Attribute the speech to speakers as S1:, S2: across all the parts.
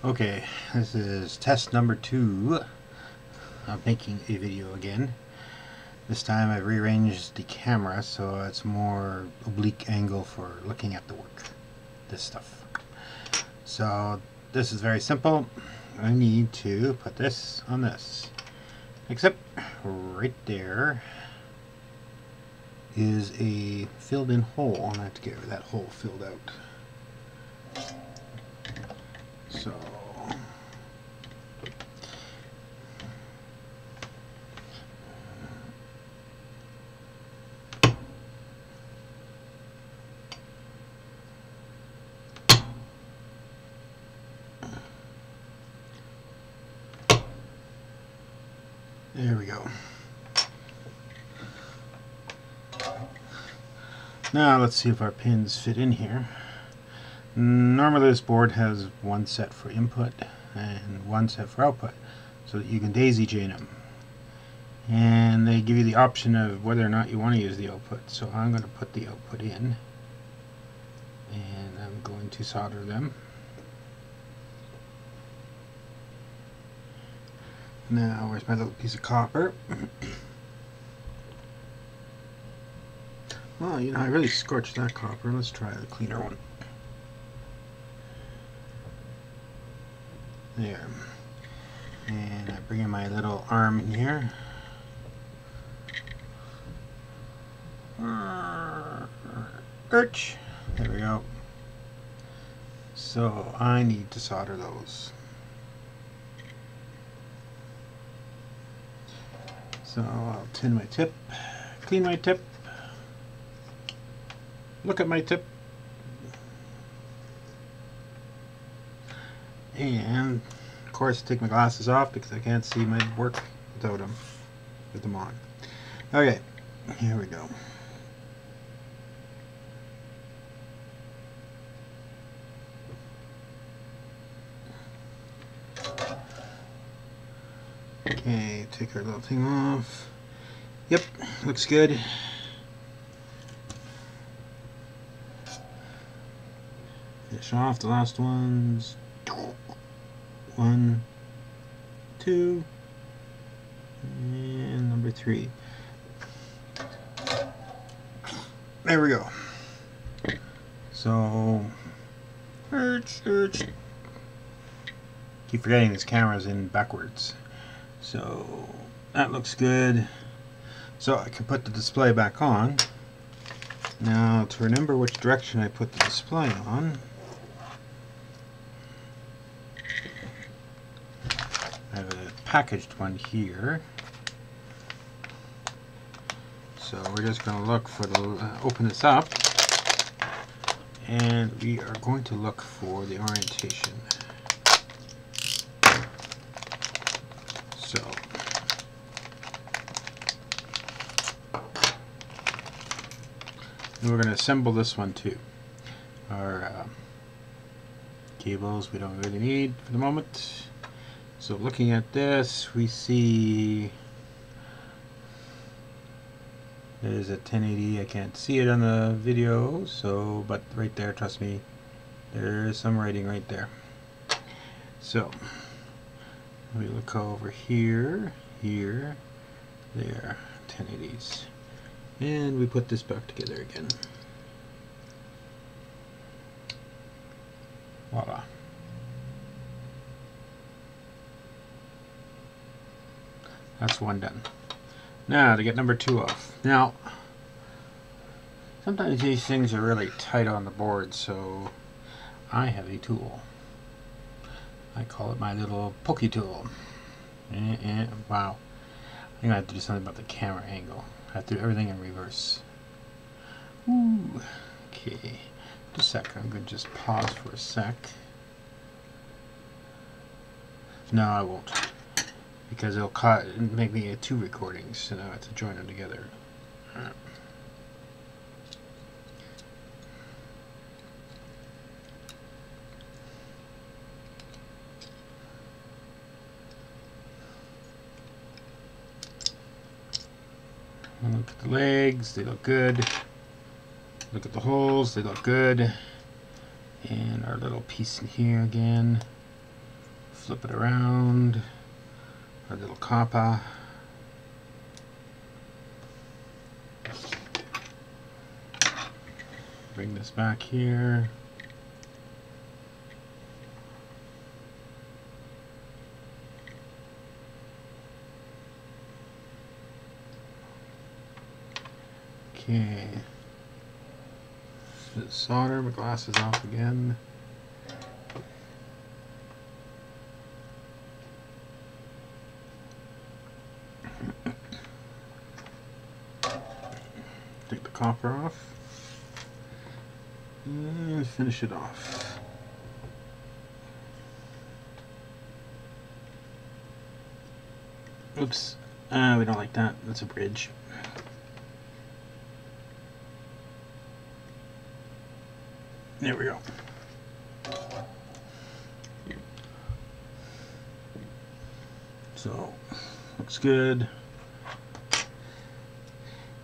S1: Okay, this is test number 2 of making a video again. This time I've rearranged the camera so it's more oblique angle for looking at the work, this stuff. So this is very simple. I need to put this on this, except right there is a filled in hole, and I have to get that hole filled out. So there we go. Now let's see if our pins fit in here. Normally this board has one set for input and one set for output, so that you can daisy chain them. And they give you the option of whether or not you want to use the output. So I'm going to put the output in, and I'm going to solder them. Now where's my little piece of copper? Well, you know, I really scorched that copper. Let's try the cleaner one. There. And I bring in my little arm in here. Urch. There we go. So I need to solder those. So I'll tin my tip, clean my tip, look at my tip, and of course take my glasses off because I can't see my work without them, with them on. Okay, here we go. Okay, take our little thing off. Yep, looks good. Finish off the last ones. 1, 2, and number 3. There we go. So, keep forgetting this camera's in backwards. So that looks good. So I can put the display back on. Now to remember which direction I put the display on, I have a packaged one here. So we're just going to look for the, open this up, and we are going to look for the orientation. So and we're going to assemble this one too. Our cables we don't really need for the moment. So looking at this, we see there's a 1080. I can't see it on the video, so but right there, trust me, there's some writing right there. So we look over here, here, there, 1080s, and we put this back together again. Voila. That's one done. Now to get number 2 off. Now, sometimes these things are really tight on the board, so I have a tool. I call it my little pokey tool. Wow. I'm going to have to do something about the camera angle. I have to do everything in reverse. Ooh. Okay. Just a sec. I'm going to just pause for a sec. No, I won't. Because it'll make me 2 recordings, so now I have to join them together. Look at the legs, they look good. Look at the holes, they look good. And our little piece in here again. flip it around. Our little copper. Bring this back here. Okay. Solder, my glass is off again. Take the copper off and finish it off. Oops, we don't like that. That's a bridge. There we go. So, looks good.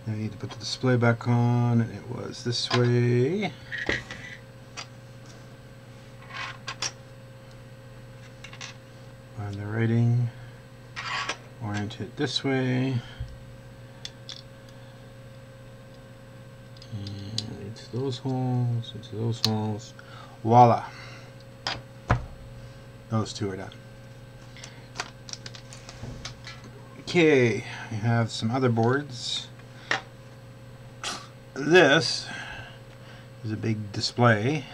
S1: Now I need to put the display back on, and it was this way. Find the writing, orient it this way, and into those holes, into those holes. Voila! Those two are done. Okay, I have some other boards. This is a big display,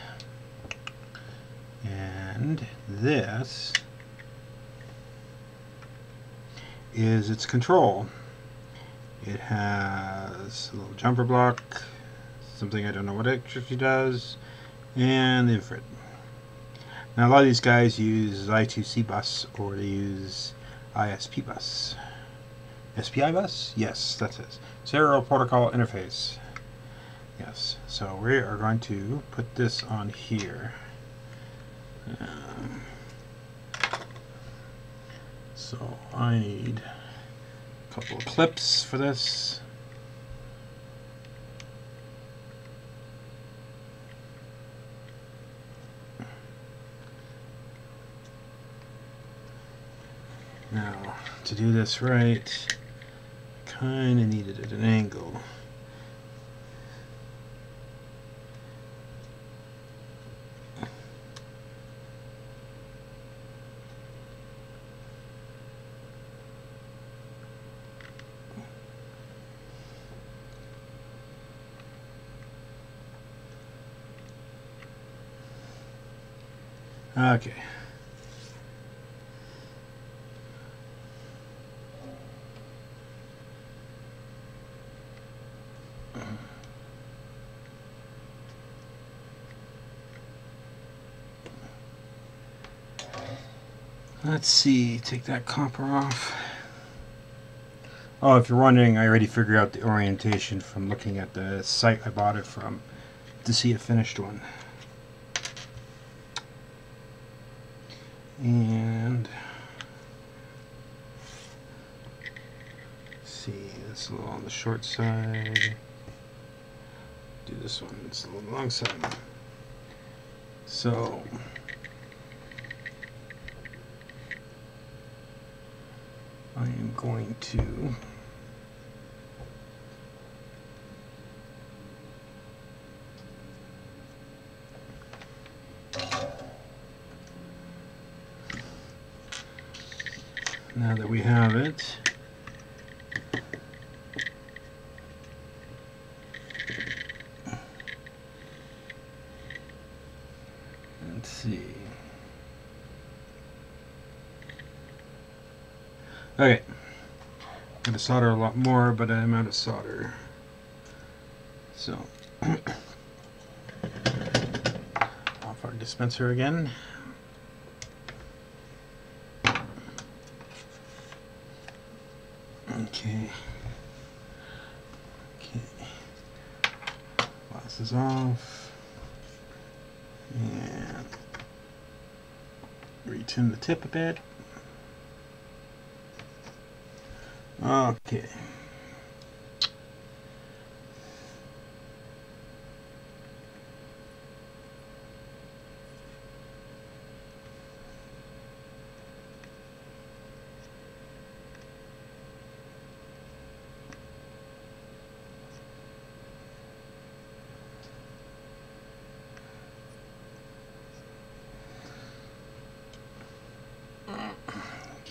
S1: and this is its control. It has a little jumper block, something I don't know what it actually does, and the infrared. Now a lot of these guys use I2C bus, or they use ISP bus. SPI bus? Yes, that's it. Serial Protocol Interface. Yes, so we are going to put this on here. So I need a couple of clips for this. Now, to do this right, I kind of need it at an angle. Okay. Let's see, take that copper off. Oh, if you're wondering, I already figured out the orientation from looking at the site I bought it from to see a finished one. And let's see, it's a little on the short side. Do this one, it's a little long side. So I am going to now that we have it, let's see. Okay, I'm going to solder a lot more, but I'm out of solder. So, off our dispenser again. Okay. Glass is off. And retune the tip a bit. Okay.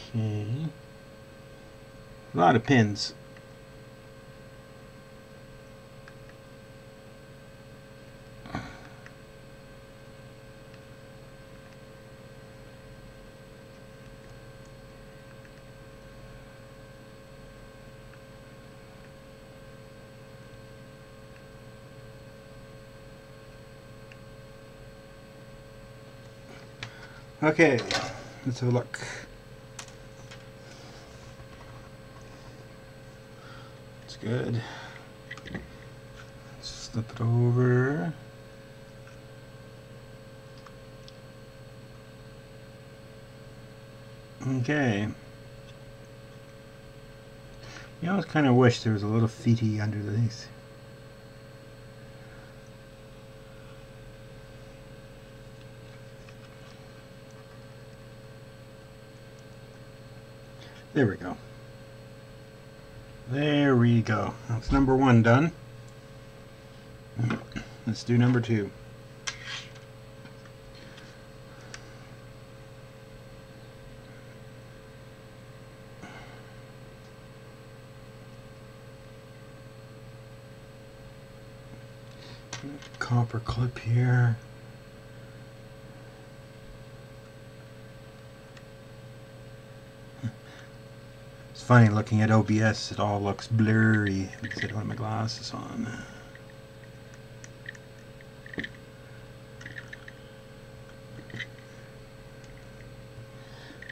S1: Okay. A lot of pins. Okay, let's have a look. It's good. Let's flip it over. Okay. You always kind of wish there was a little feety under these. There we go. There we go. That's number 1 done. Let's do number 2. Copper clip here. It's funny looking at OBS, it all looks blurry because I don't have my glasses on.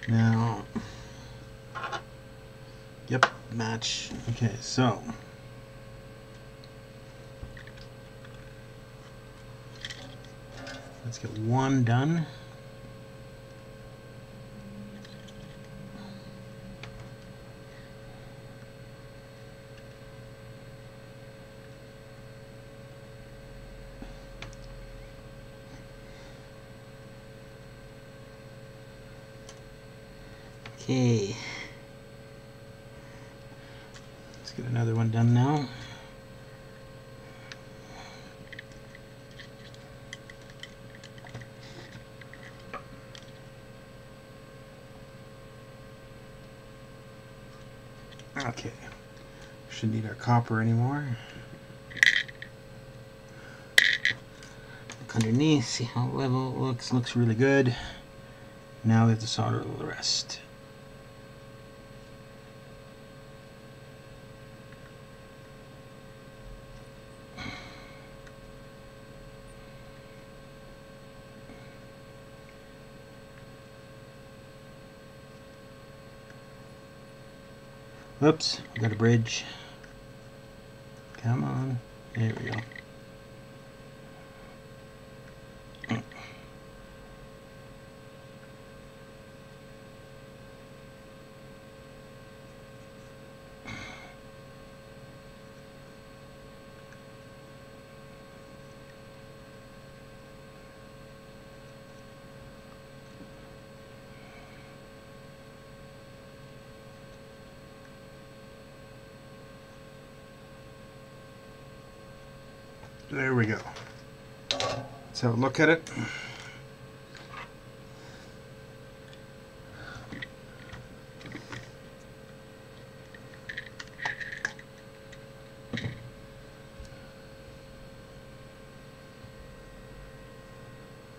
S1: Now, yep, match. Okay, so let's get 1 done. Okay, let's get another one done now. Okay, shouldn't need our copper anymore. Look underneath, see how level it looks. Looks really good. Now we have to solder the rest. Whoops, I got a bridge. Come on. There we go. There we go. Let's have a look at it.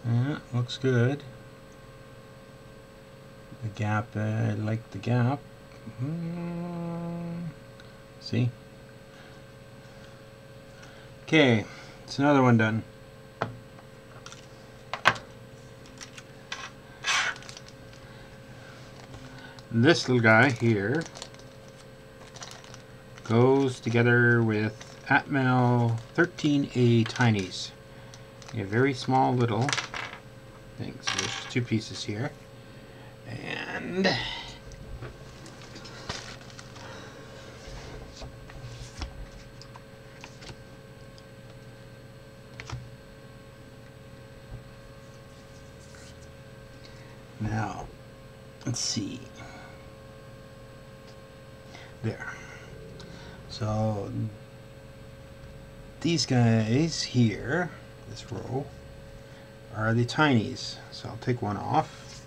S1: Yeah, looks good. The gap, I like the gap. See? Okay, it's another one done. This little guy here goes together with Atmel 13A Tinies. A very small little thing. So there's 2 pieces here. And now, let's see. There. So these guys here, this row, are the tinies. So I'll take one off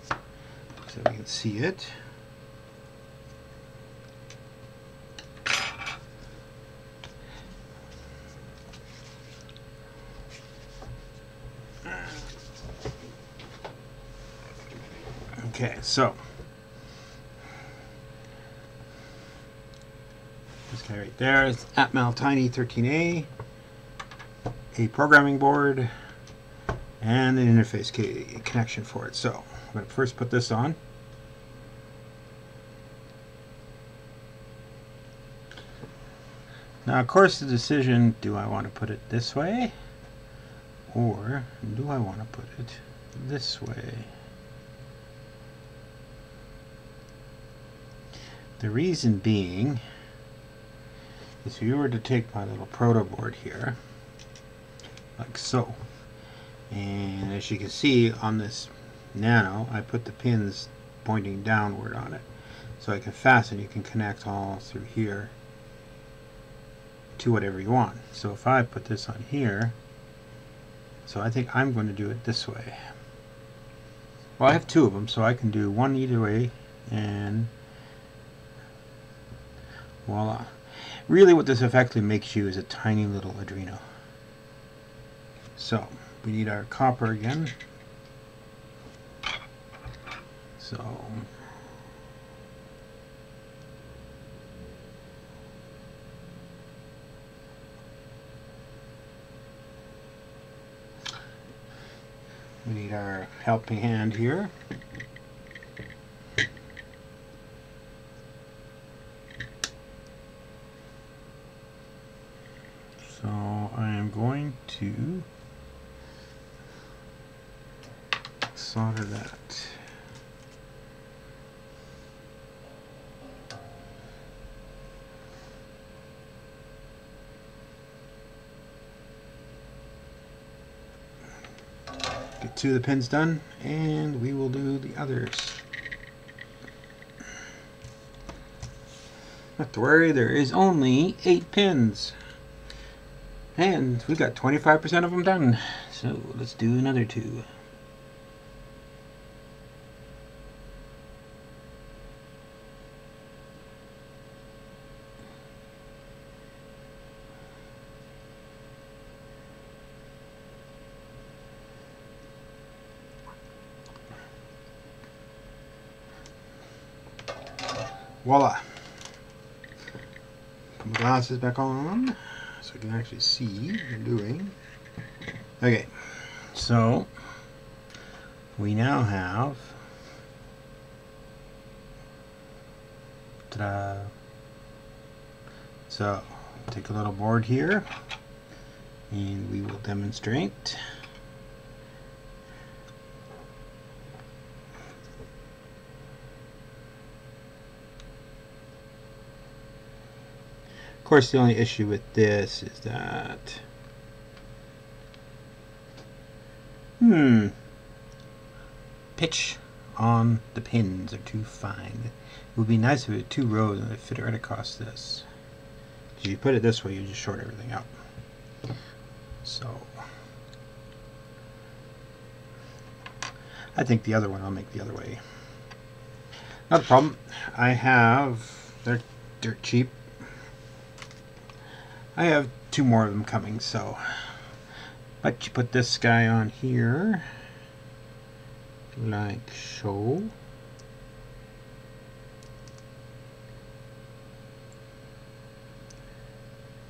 S1: so we can see it. Okay, so this guy right there is Atmel Tiny 13A, a programming board, and an interface connection for it. So I'm going to first put this on. Now, of course, the decision, do I want to put it this way, or do I want to put it this way? The reason being is if you were to take my little proto board here, like so, and as you can see on this Nano, I put the pins pointing downward on it, so I can fasten. You can connect all through here to whatever you want. So if I put this on here, so I think I'm going to do it this way. Well, I have two of them, so I can do one either way, and voila. Really what this effectively makes you is a tiny little Arduino. So we need our copper again. So we need our helping hand here. So I am going to solder that. Get two of the pins done, and we will do the others. Not to worry, there is only 8 pins. And we got 25% of them done. So let's do another 2. Voila. Put my glasses back on so I can actually see what I'm doing. Okay, so we now have ta-da. So take a little board here and we will demonstrate. Of course, the only issue with this is that pitch on the pins are too fine. It would be nice if it had 2 rows and it fit right across this. If you put it this way, you just short everything out. So I think the other one I'll make the other way. Not a problem. I have, they're dirt cheap. I have 2 more of them coming, so but you put this guy on here like so.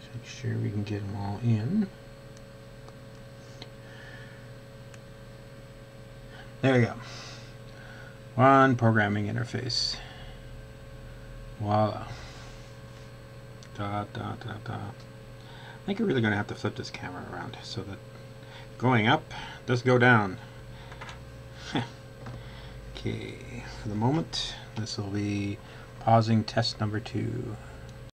S1: Just make sure we can get them all in. There we go. One programming interface. Voila. Da, da, da, da. I think you're really going to have to flip this camera around so that going up does go down. Okay, for the moment, this will be pausing test number 2.